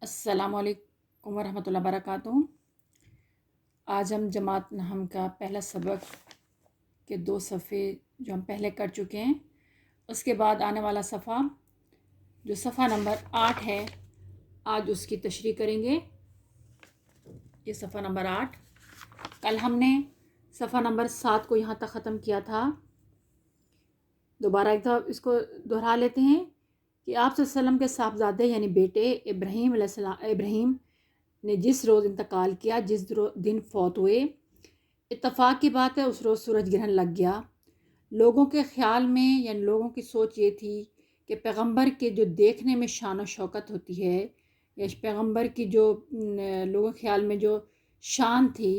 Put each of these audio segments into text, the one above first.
السلام علیکم ورحمۃ اللہ وبرکاتہ۔ آج ہم جماعت نحم کا پہلا سبق کے 2 صفحے جو ہم پہلے کر چکے ہیں، اس کے بعد آنے والا صفحہ جو صفحہ نمبر 8 ہے، آج اس کی تشریح کریں گے۔ یہ صفحہ نمبر 8، کل ہم نے صفحہ نمبر 7 کو یہاں تک ختم کیا تھا۔ دوبارہ ایک دفعہ اس کو دہرا لیتے ہیں کہ آپ صلی اللہ علیہ وسلم کے صاحبزادے یعنی بیٹے ابراہیم نے جس روز انتقال کیا، جس دن فوت ہوئے، اتفاق کی بات ہے اس روز سورج گرہن لگ گیا۔ لوگوں کے خیال میں یعنی لوگوں کی سوچ یہ تھی کہ پیغمبر کے جو دیکھنے میں شان و شوکت ہوتی ہے، یا پیغمبر کی جو لوگوں کے خیال میں جو شان تھی،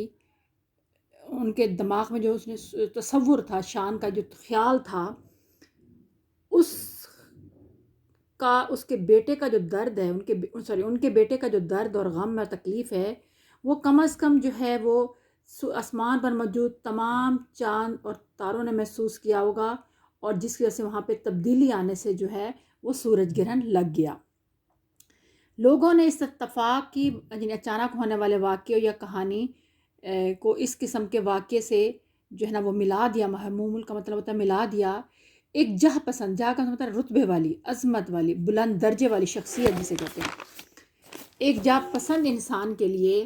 ان کے دماغ میں جو اس نے تصور تھا، شان کا جو خیال تھا، اس کے بیٹے کا جو درد ہے، ان کے بیٹے کا جو درد اور غم اور تکلیف ہے، وہ کم از کم جو ہے وہ آسمان پر موجود تمام چاند اور تاروں نے محسوس کیا ہوگا، اور جس کی وجہ سے وہاں پہ تبدیلی آنے سے جو ہے وہ سورج گرہن لگ گیا۔ لوگوں نے اس اتفاق کی یعنی اچانک ہونے والے واقعے یا کہانی کو اس قسم کے واقعے سے جو ہے نا وہ ملا دیا۔ محموم کا مطلب ہوتا ہے ملا دیا۔ ایک جہ پسند، جہ کا مطلب رتبے والی، عظمت والی، بلند درجے والی شخصیت جسے کہتے ہیں، ایک جہ پسند انسان کے لیے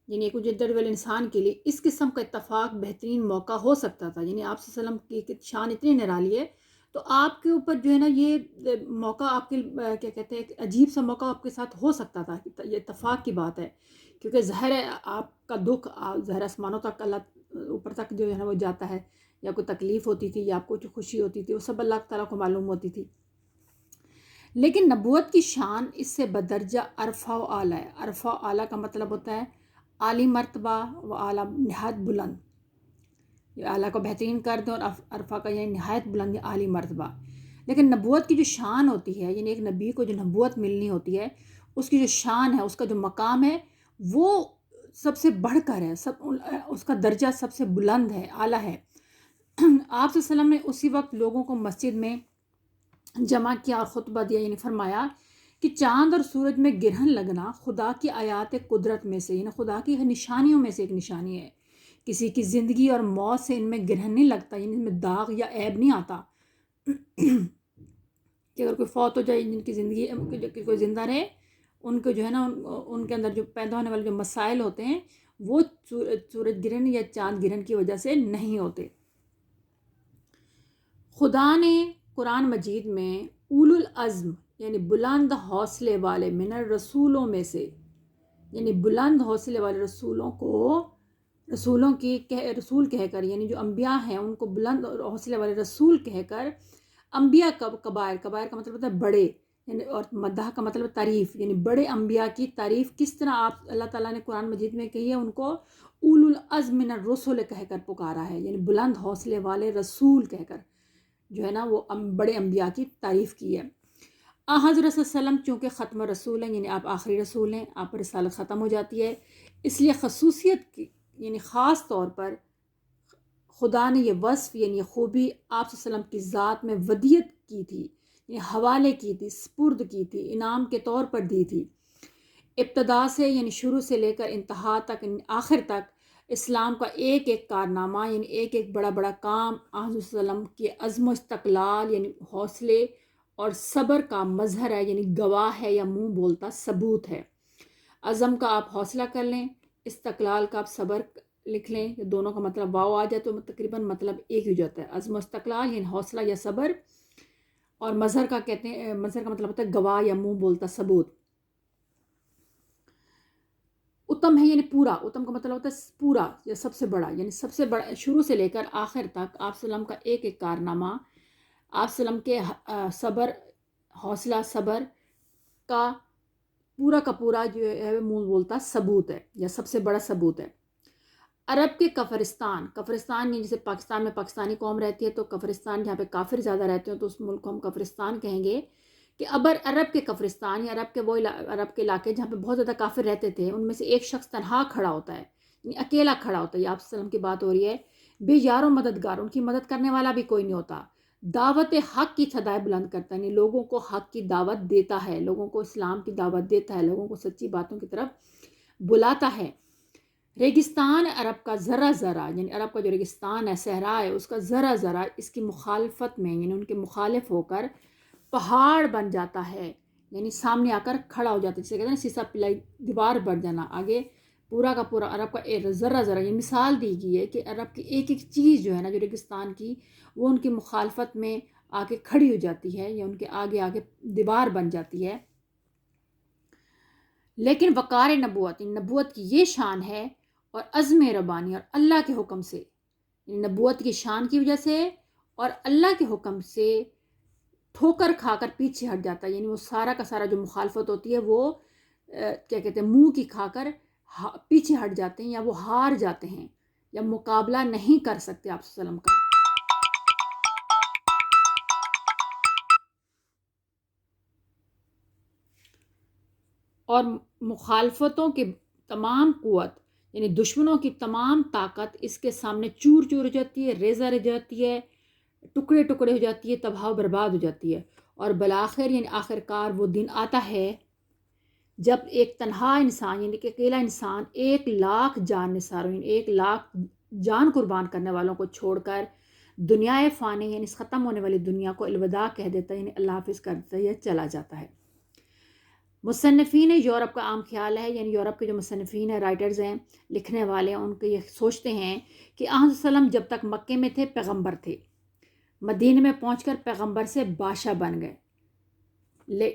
یعنی ایک اونچے درجے والے انسان کے لیے اس قسم کا اتفاق بہترین موقع ہو سکتا تھا۔ یعنی آپ صلی اللہ علیہ وسلم کی شان اتنی نرالی ہے تو آپ کے اوپر جو ہے نا یہ موقع آپ کے کیا کہتے ہیں، ایک عجیب سا موقع آپ کے ساتھ ہو سکتا تھا۔ یہ اتفاق کی بات ہے، کیونکہ ظاہر ہے آپ کا دکھ ظاہر آسمانوں تک، اللہ اوپر تک جو ہے نا وہ جاتا ہے، یا کوئی تکلیف ہوتی تھی یا آپ کو جو خوشی ہوتی تھی وہ سب اللہ تعالیٰ کو معلوم ہوتی تھی۔ لیکن نبوت کی شان اس سے بدرجہ عرفہ و اعلیٰ ہے۔ عرفہ و اعلیٰ کا مطلب ہوتا ہے عالی مرتبہ و اعلیٰ نہایت بلند، یہ اعلیٰ کو بہترین کر دیں، اور عرفہ کا یعنی نہایت بلند یا عالی مرتبہ۔ لیکن نبوت کی جو شان ہوتی ہے، یعنی ایک نبی کو جو نبوت ملنی ہوتی ہے، اس کی جو شان ہے، اس کا جو مقام ہے، وہ سب سے بڑھ کر ہے، اس کا درجہ سب سے بلند ہے، اعلیٰ ہے۔ آپ صلی اللہ علیہ وسلم نے اسی وقت لوگوں کو مسجد میں جمع کیا اور خطبہ دیا، یعنی فرمایا کہ چاند اور سورج میں گرہن لگنا خدا کی آیات قدرت میں سے، یعنی خدا کی نشانیوں میں سے ایک نشانی ہے۔ کسی کی زندگی اور موت سے ان میں گرہن نہیں لگتا، یعنی ان میں داغ یا عیب نہیں آتا کہ اگر کوئی فوت ہو جائے، جن کی زندگی کوئی زندہ رہے، ان کو جو ہے نا ان کے اندر جو پیدا ہونے والے جو مسائل ہوتے ہیں وہ سورج گرہن یا چاند گرہن کی وجہ سے نہیں ہوتے۔ خدا نے قرآن مجید میں اولو العزم یعنی بلند حوصلے والے من الرسولوں میں سے، یعنی بلند حوصلے والے رسول کہہ کر، یعنی جو انبیاء ہیں ان کو بلند حوصلے والے رسول کہہ کر، انبیاء کبائر کا مطلب ہوتا ہے بڑے، یعنی اور مدح کا مطلب تعریف، یعنی بڑے انبیاء کی تعریف کس طرح آپ اللہ تعالیٰ نے قرآن مجید میں کہی ہے، ان کو اولو العزم من الرسل کہہ کر پکارا ہے، یعنی بلند حوصلے والے رسول کہہ کر جو ہے نا وہ بڑے انبیاء کی تعریف کی ہے۔ حضرت صلی اللہ علیہ وسلم چونکہ ختم رسول ہیں، یعنی آپ آخری رسول ہیں، آپ پر رسالت ختم ہو جاتی ہے، اس لیے خصوصیت کی یعنی خاص طور پر خدا نے یہ وصف یعنی خوبی آپ صلی اللہ علیہ وسلم کی ذات میں ودیت کی تھی، یعنی حوالے کی تھی، سپرد کی تھی، انعام کے طور پر دی تھی۔ ابتدا سے یعنی شروع سے لے کر انتہا تک، یعنی آخر تک اسلام کا ایک ایک کارنامہ، یعنی ایک ایک بڑا بڑا کام حضرت صلی اللہ علیہ وسلم کے عزم و استقلال یعنی حوصلے اور صبر کا مظہر ہے، یعنی گواہ ہے یا منہ بولتا ثبوت ہے۔ عزم کا آپ حوصلہ کر لیں، استقلال کا آپ صبر لکھ لیں، یہ دونوں کا مطلب واو آ جائے تو تقریباً مطلب ایک ہی ہو جاتا ہے۔ عزم و استقلال یعنی حوصلہ یا صبر، اور مظہر کا کہتے ہیں، مظہر کا مطلب ہوتا ہے گواہ یا منہ بولتا ثبوت۔ اتم ہے یعنی پورا، اتم کا مطلب ہوتا ہے پورا یا سب سے بڑا، یعنی سب سے بڑا شروع سے لے کر آخر تک آپ صلی اللہ علیہ وسلم کا ایک ایک کارنامہ، آپ صلی اللہ علیہ وسلم کے صبر، حوصلہ صبر کا پورا جو ہے منہ بولتا ثبوت ہے یا سب سے بڑا ثبوت ہے۔ عرب کے کفرستان یعنی جیسے پاکستان میں پاکستانی قوم رہتی ہے، تو کفرستان جہاں پہ کافر زیادہ رہتے ہیں تو اس ملک کو ہم کفرستان کہیں گے، کہ عرب کے کفرستان یا عرب کے علاقے جہاں پہ بہت زیادہ کافر رہتے تھے، ان میں سے ایک شخص تنہا کھڑا ہوتا ہے، یعنی اکیلا کھڑا ہوتا ہے، یہ آپ صلی اللہ علیہ وسلم کی بات ہو رہی ہے، بے یار و مددگار، ان کی مدد کرنے والا بھی کوئی نہیں ہوتا، دعوت حق کی صدائے بلند کرتا ہے، یعنی لوگوں کو حق کی دعوت دیتا ہے، لوگوں کو اسلام کی دعوت دیتا ہے، لوگوں کو سچی باتوں کی طرف بلاتا ہے۔ ریگستان عرب کا ذرہ ذرہ، یعنی عرب کا جو ریگستان ہے، صحرا ہے، اس کا ذرہ ذرہ اس کی مخالفت میں، یعنی ان کے مخالف ہو کر پہاڑ بن جاتا ہے، یعنی سامنے آ کر کھڑا ہو جاتا ہے، جسے کہتے ہیں نا سیسا پلائی دیوار بڑھ جانا، آگے پورا کا پورا عرب کا ذرہ ذرہ، یہ مثال دی گئی ہے کہ عرب کی ایک ایک چیز جو ہے نا، جو ریگستان کی، وہ ان کی مخالفت میں آ کے کھڑی ہو جاتی ہے، یا ان کے آگے آگے دیوار بن جاتی ہے۔ لیکن وقار نبوت، نبوت کی یہ شان ہے، اور عزم ربانی، اور اللہ کے حکم سے، نبوت کی شان کی وجہ سے اور اللہ کے حکم سے ٹھوکر کھا کر پیچھے ہٹ جاتا ہے، یعنی وہ سارا کا سارا جو مخالفت ہوتی ہے وہ کیا کہتے ہیں، منہ کی کھا کر پیچھے ہٹ جاتے ہیں، یا وہ ہار جاتے ہیں، یا مقابلہ نہیں کر سکتے آپ صلی اللہ علیہ وسلم کا۔ اور مخالفتوں کے تمام قوت، یعنی دشمنوں کی تمام طاقت اس کے سامنے چور چور ہو جاتی ہے، ریزہ رہ جاتی ہے، ٹکڑے ٹکڑے ہو جاتی ہے، تباہ و برباد ہو جاتی ہے۔ اور بالآخر، یعنی آخر کار وہ دن آتا ہے جب ایک تنہا انسان، یعنی کہ اکیلا انسان 1,00,000 جان نثاروں، یعنی 1,00,000 جان قربان کرنے والوں کو چھوڑ کر دنیا فانی، یعنی اس ختم ہونے والی دنیا کو الوداع کہہ دیتا ہے، یعنی اللہ حافظ کر دیتا ہے، یا چلا جاتا ہے۔ مصنفین یورپ کا عام خیال ہے، یعنی یورپ کے جو مصنفین ہیں، رائٹرز ہیں، لکھنے والے ہیں، ان کو یہ سوچتے ہیں کہ آن وسلم جب تک مکے میں تھے پیغمبر تھے، مدینے میں پہنچ کر پیغمبر سے بادشاہ بن گئے۔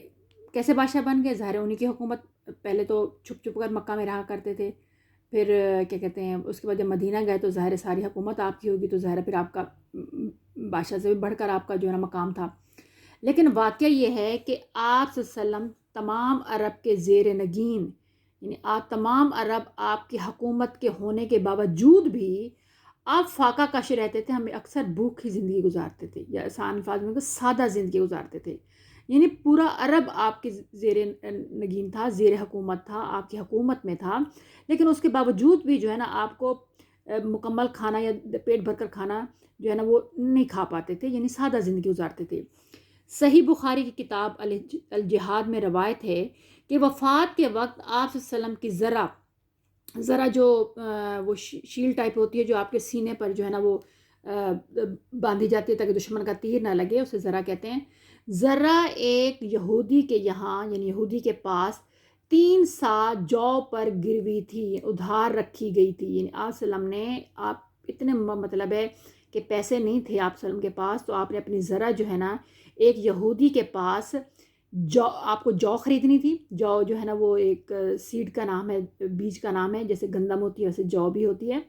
کیسے بادشاہ بن گئے؟ ظاہر انہی کی حکومت، پہلے تو چھپ چھپ کر مکہ میں رہا کرتے تھے، پھر کیا کہتے ہیں، اس کے بعد جب مدینہ گئے تو ظاہر ساری حکومت آپ کی ہوگی، تو ظاہر پھر آپ کا بادشاہ سے بھی بڑھ کر آپ کا جو ہے نا مقام تھا۔ لیکن واقعہ یہ ہے کہ آپ صلی اللہ علیہ وسلم تمام عرب کے زیر نگین، یعنی آپ تمام عرب آپ کی حکومت کے ہونے کے باوجود بھی آپ فاقہ کش رہتے تھے، ہمیں اکثر بھوک کی زندگی گزارتے تھے، یا آسان الفاظ میں سادہ زندگی گزارتے تھے، یعنی پورا عرب آپ کے زیر نگین تھا، زیر حکومت تھا، آپ کی حکومت میں تھا، لیکن اس کے باوجود بھی جو ہے نا آپ کو مکمل کھانا یا پیٹ بھر کر کھانا جو ہے نا وہ نہیں کھا پاتے تھے، یعنی سادہ زندگی گزارتے تھے۔ صحیح بخاری کی کتاب الجہاد میں روایت ہے کہ وفات کے وقت آپ صلی اللہ علیہ وسلم کی ذرا جو وہ شیل ٹائپ ہوتی ہے جو آپ کے سینے پر جو ہے نا وہ باندھی جاتی ہے تاکہ دشمن کا تیر نہ لگے، اسے ذرا کہتے ہیں۔ ذرا ایک یہودی کے یہاں، یعنی یہودی کے پاس 3 سا جو پر گروی تھی، ادھار رکھی گئی تھی، یعنی آپ صلی اللہ علیہ وسلم نے، آپ اتنے مطلب ہے کہ پیسے نہیں تھے آپ صلی اللہ علیہ وسلم کے پاس، تو آپ نے اپنی ذرا جو ہے نا ایک یہودی کے پاس، جو آپ کو جو خریدنی تھی، جو ہے نا وہ ایک سیڈ کا نام ہے، بیج کا نام ہے، جیسے گندم ہوتی ہے ویسے جو بھی ہوتی ہے،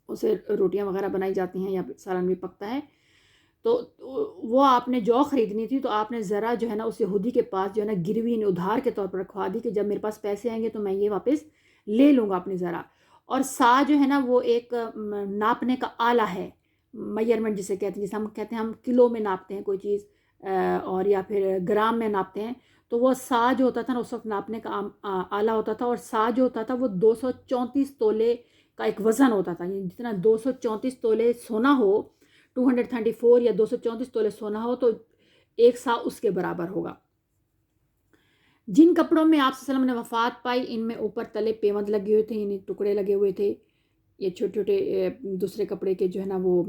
اسے روٹیاں وغیرہ بنائی جاتی ہیں یا سالن بھی پکتا ہے، تو وہ آپ نے جو خریدنی تھی، تو آپ نے ذرا جو ہے نا اس یہودی کے پاس جو ہے نا گروی نے ادھار کے طور پر رکھوا دی کہ جب میرے پاس پیسے آئیں گے تو میں یہ واپس لے لوں گا اپنی ذرا۔ اور سا جو ہے نا وہ ایک ناپنے کا آلہ ہے، میئرمنٹ جسے کہتے ہیں، جیسے ہم کہتے ہیں ہم کلو میں ناپتے ہیں کوئی چیز، اور یا پھر گرام میں ناپتے ہیں، تو وہ سا جو ہوتا تھا نا اس وقت ناپنے کا آلہ ہوتا تھا، اور سا جو ہوتا تھا وہ 234 تولے کا ایک وزن ہوتا تھا، یعنی جتنا 234 تولے سونا ہو، 234 یا 234 تولے سونا ہو تو ایک سا اس کے برابر ہوگا۔ جن کپڑوں میں آپ صلی اللہ علیہ وسلم نے وفات پائی، ان میں اوپر تلے پیوند لگے ہوئے تھے، یعنی ٹکڑے لگے ہوئے تھے، یہ چھوٹے چھوٹے دوسرے کپڑے کے جو ہے نا وہ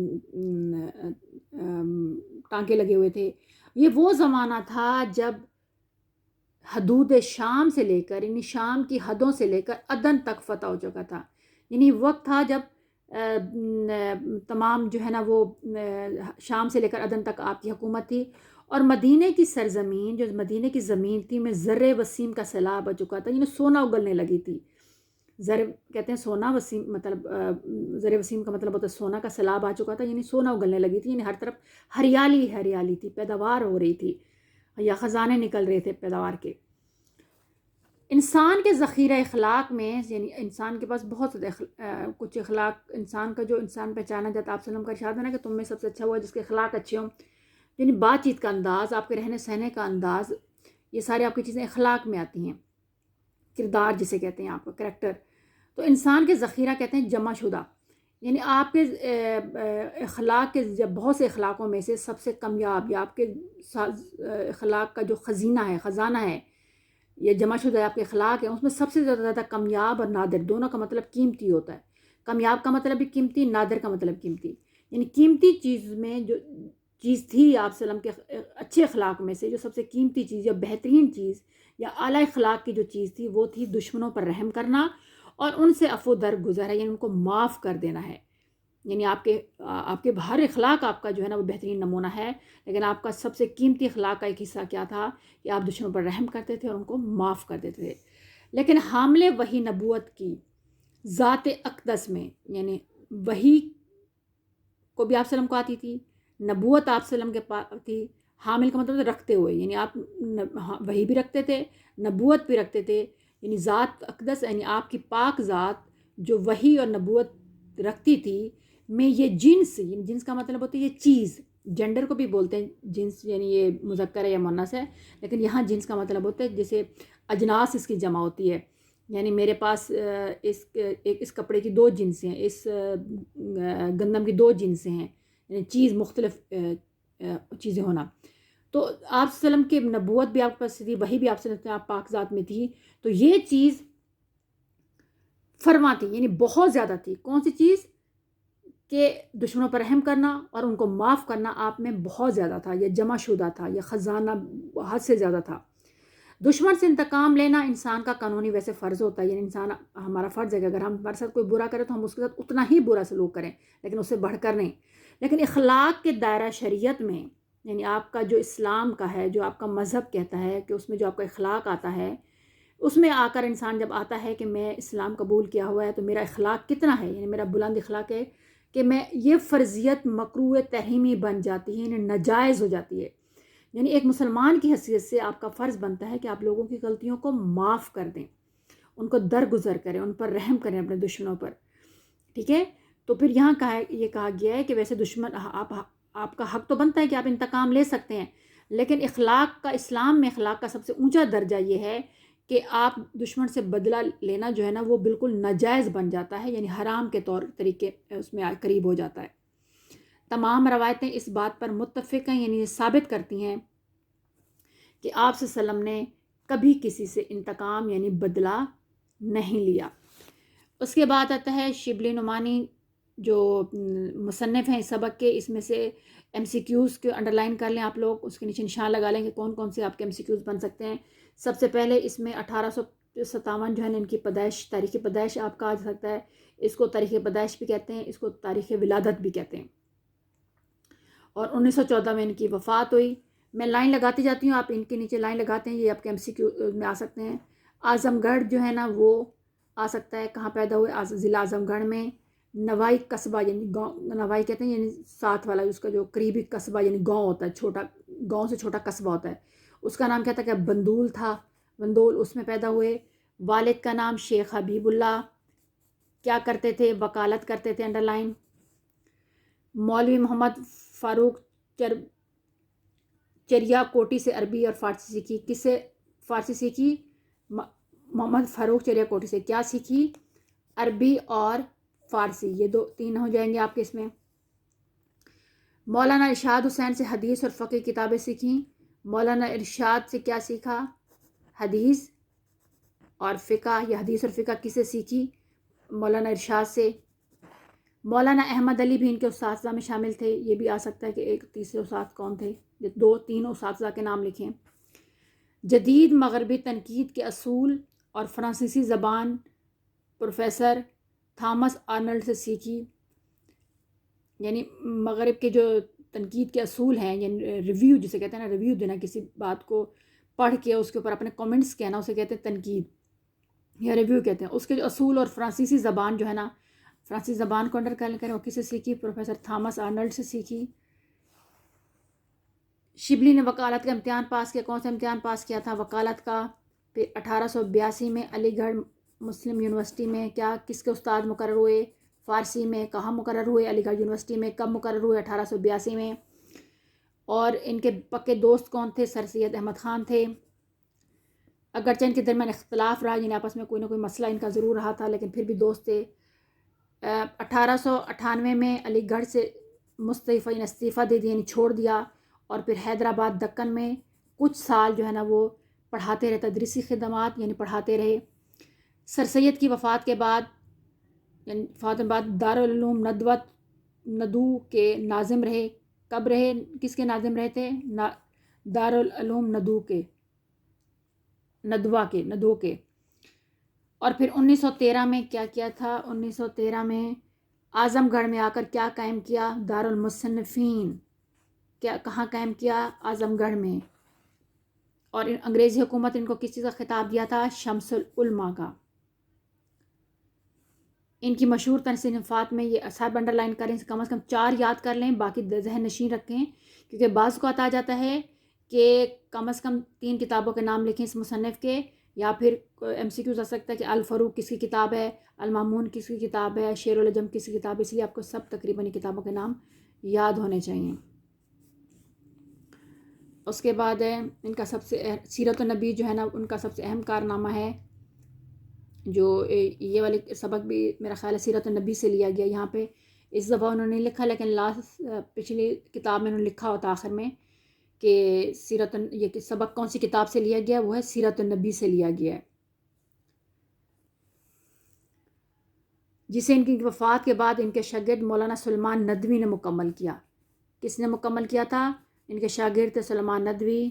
ٹانکے لگے ہوئے تھے۔ یہ وہ زمانہ تھا جب حدود شام سے لے کر، یعنی شام کی حدوں سے لے کر عدن تک فتح ہو چکا تھا، یعنی وقت تھا جب تمام جو ہے نا وہ شام سے لے کر عدن تک آپ کی حکومت تھی، اور مدینے کی سرزمین، جو مدینے کی زمین تھی، میں زر وسیم کا سیلاب آ چکا تھا، یعنی سونا اگلنے لگی تھی۔ زر کہتے ہیں سونا وسیم، مطلب زر وسیم کا مطلب ہوتا ہے سونا کا سیلاب آ چکا تھا، یعنی سونا اگلنے لگی تھی، یعنی ہر طرف ہریالی ہریالی تھی، پیداوار ہو رہی تھی، یا خزانے نکل رہے تھے پیداوار کے۔ انسان کے ذخیرہ اخلاق میں، یعنی انسان کے پاس بہت کچھ اخلاق، انسان کا جو انسان پہچانا جاتا ہے، آپ صلی اللہ علیہ وسلم کا ارشاد ہے نا کہ تم میں سب سے اچھا وہ ہے جس کے اخلاق اچھے ہوں، یعنی بات چیت کا انداز، آپ کے رہنے سہنے کا انداز، یہ ساری آپ کی چیزیں اخلاق میں آتی ہیں، کردار جسے کہتے ہیں آپ کا کریکٹر۔ تو انسان کے ذخیرہ کہتے ہیں جمع شدہ، یعنی آپ کے اخلاق کے جب بہت سے اخلاقوں میں سے سب سے کامیاب یا آپ کے اخلاق کا جو خزانہ ہے یہ جمع شدہ آپ کے اخلاق ہیں، اس میں سب سے زیادہ کامیاب اور نادر، دونوں کا مطلب قیمتی ہوتا ہے۔ کامیاب کا مطلب بھی قیمتی، نادر کا مطلب قیمتی، یعنی قیمتی چیز میں جو چیز تھی آپ صلی اللہ علیہ وسلم کے اچھے اخلاق میں سے جو سب سے قیمتی چیز یا بہترین چیز یا اعلیٰ اخلاق کی جو چیز تھی وہ تھی دشمنوں پر رحم کرنا اور ان سے عفو درگزر ہے، یعنی ان کو معاف کر دینا ہے۔ یعنی آپ کے ہر اخلاق آپ کا جو ہے نا وہ بہترین نمونہ ہے، لیکن آپ کا سب سے قیمتی اخلاق کا ایک حصہ کیا تھا کہ آپ دشمنوں پر رحم کرتے تھے اور ان کو معاف کر دیتے تھے۔ لیکن حامل وحی نبوت کی ذات اقدس میں، یعنی وحی کو بھی آپ صلی اللہ علیہ وسلم کو آتی تھی، نبوت آپ صلی اللہ علیہ وسلم کے پاس تھی، حامل کا مطلب رکھتے ہوئے، یعنی آپ وحی بھی رکھتے تھے، نبوت بھی رکھتے تھے، یعنی ذات اقدس یعنی آپ کی پاک ذات جو وحی اور نبوت رکھتی تھی میں یہ جنس، یعنی جنس کا مطلب ہوتا ہے یہ چیز، جنڈر کو بھی بولتے ہیں جنس، یعنی یہ مذکر ہے یا مؤنث ہے، لیکن یہاں جنس کا مطلب ہوتا ہے جیسے اجناس اس کی جمع ہوتی ہے، یعنی میرے پاس اس کپڑے کی دو جنسیں ہیں، اس گندم کی دو جنسیں ہیں، یعنی چیز مختلف چیزیں ہونا۔ تو آپ صلی اللہ علیہ وسلم کی نبوت بھی آپ کے پاس تھی، وحی بھی آپ سے آپ پاک ذات میں تھی، تو یہ چیز فرما تھی، یعنی بہت زیادہ تھی۔ کون سی چیز؟ کہ دشمنوں پر رحم کرنا اور ان کو معاف کرنا آپ میں بہت زیادہ تھا، یہ جمع شدہ تھا، یہ خزانہ حد سے زیادہ تھا۔ دشمن سے انتقام لینا انسان کا قانونی ویسے فرض ہوتا ہے، یعنی انسان ہمارا فرض ہے کہ اگر ہم ہمارے ساتھ کوئی برا کرے تو ہم اس کے ساتھ اتنا ہی برا سلوک کریں، لیکن اس سے بڑھ کر نہیں۔ لیکن اخلاق کے دائرہ شریعت میں، یعنی آپ کا جو اسلام کا ہے، جو آپ کا مذہب کہتا ہے کہ اس میں جو آپ کا اخلاق آتا ہے، اس میں آ کر انسان جب آتا ہے کہ میں اسلام قبول کیا ہوا ہے تو میرا اخلاق کتنا ہے، یعنی میرا بلند اخلاق ہے کہ میں یہ فرضیت مکروہ تحریمی بن جاتی ہے، یعنی ناجائز ہو جاتی ہے۔ یعنی ایک مسلمان کی حیثیت سے آپ کا فرض بنتا ہے کہ آپ لوگوں کی غلطیوں کو معاف کر دیں، ان کو درگزر کریں، ان پر رحم کریں اپنے دشمنوں پر، ٹھیک ہے۔ تو پھر یہاں یہ کہا گیا ہے کہ ویسے دشمن آپ کا حق تو بنتا ہے کہ آپ انتقام لے سکتے ہیں، لیکن اخلاق کا، اسلام میں اخلاق کا سب سے اونچا درجہ یہ ہے کہ آپ دشمن سے بدلہ لینا جو ہے نا وہ بالکل ناجائز بن جاتا ہے، یعنی حرام کے طور طریقے اس میں قریب ہو جاتا ہے۔ تمام روایتیں اس بات پر متفق ہیں، یعنی یہ ثابت کرتی ہیں کہ آپ صلی اللہ علیہ وسلم نے کبھی کسی سے انتقام یعنی بدلہ نہیں لیا۔ اس کے بعد آتا ہے شبلی نعمانی جو مصنف ہیں اس سبق کے، اس میں سے ایم سی کیوز کے انڈر لائن کر لیں آپ لوگ، اس کے نیچے نشان لگا لیں کہ کون کون سے آپ کے ایم سی کیوز بن سکتے ہیں۔ سب سے پہلے اس میں 1857 جو ہے نا ان کی پیدائش، تاریخ پیدائش آپ کہا جا سکتا ہے، اس کو تاریخ پیدائش بھی کہتے ہیں، اس کو تاریخ ولادت بھی کہتے ہیں، اور 1914 میں ان کی وفات ہوئی۔ میں لائن لگاتی جاتی ہوں، آپ ان کے نیچے لائن لگاتے ہیں، یہ آپ کے ایم سی کیو میں آ سکتے ہیں۔ اعظم گڑھ جو ہے نا وہ آ سکتا ہے، کہاں پیدا ہوئے؟ ضلع اعظم گڑھ میں۔ نوائی قصبہ یعنی گاؤں، نوائی کہتے ہیں یعنی ساتھ والا، اس کا جو قریبی قصبہ یعنی گاؤں ہوتا ہے، چھوٹا گاؤں سے چھوٹا قصبہ ہوتا ہے، اس کا نام کہتا ہے کہ بندول تھا، بندول، اس میں پیدا ہوئے۔ والد کا نام شیخ حبیب اللہ، کیا کرتے تھے؟ وکالت کرتے تھے، انڈر لائن۔ مولوی محمد فاروق چریا کوٹی سے عربی اور فارسی سیکھی، کس سے فارسی سیکھی؟ محمد فاروق چریا کوٹی سے۔ کیا سیکھی؟ عربی اور فارسی، یہ تین ہو جائیں گے آپ کے اس میں۔ مولانا ارشاد حسین سے حدیث اور فقہ کتابیں سیکھیں۔ مولانا ارشاد سے کیا سیکھا؟ حدیث اور فقہ، یا حدیث اور فقہ کس سے سیکھی؟ مولانا ارشاد سے۔ مولانا احمد علی بھی ان کے اساتذہ میں شامل تھے، یہ بھی آ سکتا ہے کہ ایک تیسرے استاد کون تھے، تین اساتذہ کے نام لکھیں۔ جدید مغربی تنقید کے اصول اور فرانسیسی زبان پروفیسر تھامس آرنلڈ سے سیکھی، یعنی مغرب کے جو تنقید کے اصول ہیں، یعنی ریویو جسے کہتے ہیں نا، ریویو دینا، کسی بات کو پڑھ کے اس کے اوپر اپنے کامنٹس کہنا، اسے کہتے ہیں تنقید یا ریویو کہتے ہیں۔ اس کے جو اصول اور فرانسیسی زبان جو ہے نا، فرانسیسی زبان کو انڈر کریں، وہ کس سے سیکھی؟ پروفیسر تھامس آرنلڈ سے سیکھی۔ شبلی نے وکالت کا امتحان پاس کیا، کون سا امتحان پاس کیا تھا؟ وکالت کا۔ پھر 1882 میں علی گڑھ مسلم یونیورسٹی میں کس کے استاد مقرر ہوئے؟ فارسی میں۔ کہاں مقرر ہوئے؟ علی گڑھ یونیورسٹی میں۔ کب مقرر ہوئے؟ 1882 میں۔ اور ان کے پکے دوست کون تھے؟ سر سید احمد خان تھے۔ اگرچہ ان کے درمیان اختلاف رہا، یعنی آپس میں کوئی نہ کوئی مسئلہ ان کا ضرور رہا تھا، لیکن پھر بھی دوست تھے۔ 1898 میں علی گڑھ سے استعفیٰ دے دیا، یعنی چھوڑ دیا، اور پھر حیدرآباد دکن میں کچھ سال جو ہے نا وہ پڑھاتے رہے، تدریسی خدمات یعنی پڑھاتے رہے۔ سر سید کی وفات کے بعد یعنی وفات کے بعد دارالعلوم ندوہ کے ناظم رہے۔ کب رہے، کس کے ناظم رہے تھے؟ دارالعلوم ندوہ کے۔ اور پھر 1913 میں کیا کیا تھا؟ 1913 میں اعظم گڑھ میں آ کر کیا قائم کیا؟ دارالمصنفین۔ کہاں قائم کیا؟ اعظم گڑھ میں۔ اور انگریزی حکومت ان کو کس چیز کا خطاب دیا تھا؟ شمس العلماء کا۔ ان کی مشہور تصنیفات میں یہ سب انڈر لائن کریں، کم از کم 4 یاد کر لیں، باقی ذہن نشین رکھیں، کیونکہ بعض کو آ جاتا ہے کہ کم از کم 3 کتابوں کے نام لکھیں اس مصنف کے، یا پھر MCQs آ سکتا ہے کہ الفروق کس کی کتاب ہے، المامون کس کی کتاب ہے، شیر العجم کس کی کتاب ہے، اس لیے آپ کو سب تقریباً کتابوں کے نام یاد ہونے چاہیے۔ اس کے بعد ہے ان کا سب سے سیرت النبی جو ہے نا ان کا سب سے اہم کارنامہ ہے، جو یہ والے سبق بھی میرا خیال ہے سیرت النبی سے لیا گیا۔ یہاں پہ اس دفعہ انہوں نے لکھا، لیکن پچھلی کتاب میں انہوں نے لکھا ہوتا آخر میں کہ یہ سبق کون سی کتاب سے لیا گیا، وہ ہے سیرت النبی سے لیا گیا ہے، جسے ان کی وفات کے بعد ان کے شاگرد مولانا سلیمان ندوی نے مکمل کیا۔ کس نے مکمل کیا تھا؟ ان کے شاگرد سلیمان ندوی۔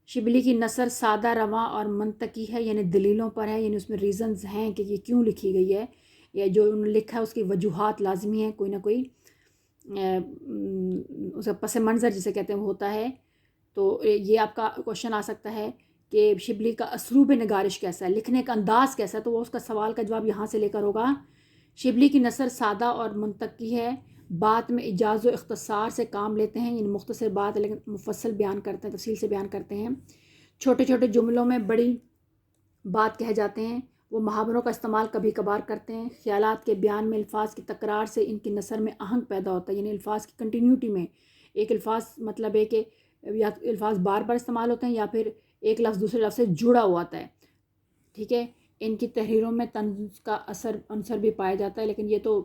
شبلی کی نثر سادہ، رواں اور منطقی ہے، یعنی دلیلوں پر ہے، یعنی اس میں ریزنز ہیں کہ یہ کیوں لکھی گئی ہے، یا جو انہوں نے لکھا ہے اس کی وجوہات لازمی ہیں، کوئی نہ کوئی اس کا پس منظر جسے کہتے ہیں وہ ہوتا ہے۔ تو یہ آپ کا کوشچن آ سکتا ہے کہ شبلی کا اسلوب نگارش کیسا ہے، لکھنے کا انداز کیسا ہے، تو وہ اس کا سوال کا جواب یہاں سے لے کر ہوگا۔ شبلی کی نثر سادہ اور منطقی ہے، بات میں اجاز و اختصار سے کام لیتے ہیں، یعنی مختصر بات لیکن مفصل بیان کرتے ہیں، تفصیل سے بیان کرتے ہیں، چھوٹے چھوٹے جملوں میں بڑی بات کہہ جاتے ہیں، وہ محاوروں کا استعمال کبھی کبھار کرتے ہیں، خیالات کے بیان میں الفاظ کی تکرار سے ان کی نثر میں آہنگ پیدا ہوتا ہے، یعنی الفاظ کی کنٹینیوٹی میں ایک الفاظ مطلب ہے کہ یا الفاظ بار بار استعمال ہوتے ہیں یا پھر ایک لفظ دوسرے لفظ سے جڑا ہوا آتا ہے، ٹھیک ہے۔ ان کی تحریروں میں طنز کا عنصر بھی پایا جاتا ہے، لیکن یہ تو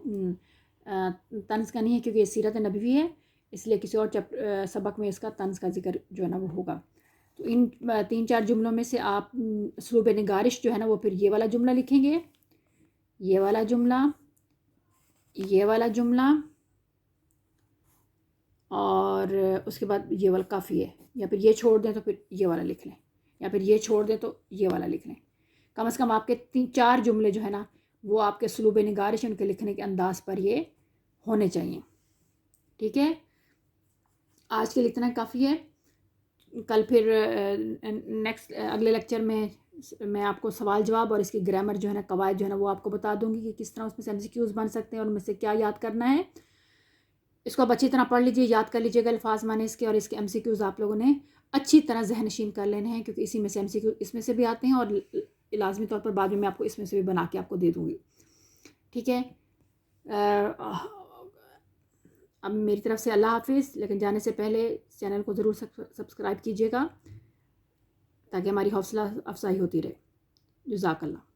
طنز کا نہیں ہے کیونکہ یہ سیرت نبوی ہے، اس لیے کسی اور سبق میں اس کا طنز کا ذکر جو ہے نا وہ ہوگا۔ تو ان 3-4 جملوں میں سے آپ اسلوب نگارش جو ہے نا وہ پھر یہ والا جملہ لکھیں گے، یہ والا جملہ، یہ والا جملہ، اور اس کے بعد یہ والا کافی ہے، یا پھر یہ چھوڑ دیں تو پھر یہ والا لکھ لیں، یا پھر یہ چھوڑ دیں تو یہ والا لکھ لیں۔ کم از کم آپ کے 3-4 جملے جو ہے نا وہ آپ کے اسلوب نگارش ان کے لکھنے کے انداز پر یہ ہونے چاہیے، ٹھیک ہے۔ آج کے لیے اتنا کافی ہے، کل پھر نیکسٹ اگلے لیکچر میں آپ کو سوال جواب اور اس کی گرامر جو ہے نا قواعد جو ہے نا وہ آپ کو بتا دوں گی کہ کس طرح اس میں سے MCQs بن سکتے ہیں اور ان میں سے کیا یاد کرنا ہے۔ اس کو آپ اچھی طرح پڑھ لیجئے، یاد کر لیجئے گا الفاظ معنی اس کے، اور اس کے MCQs آپ لوگوں نے اچھی طرح ذہن نشین کر لینے ہیں، کیونکہ اسی میں سے MCQ اس میں سے بھی آتے ہیں اور لازمی طور پر بعد میں آپ کو اس میں سے بھی بنا کے آپ کو دے دوں گی، ٹھیک ہے۔ اب میری طرف سے اللہ حافظ، لیکن جانے سے پہلے چینل کو ضرور سبسکرائب کیجیے گا تاکہ ہماری حوصلہ افزائی ہوتی رہے۔ جزاک اللہ۔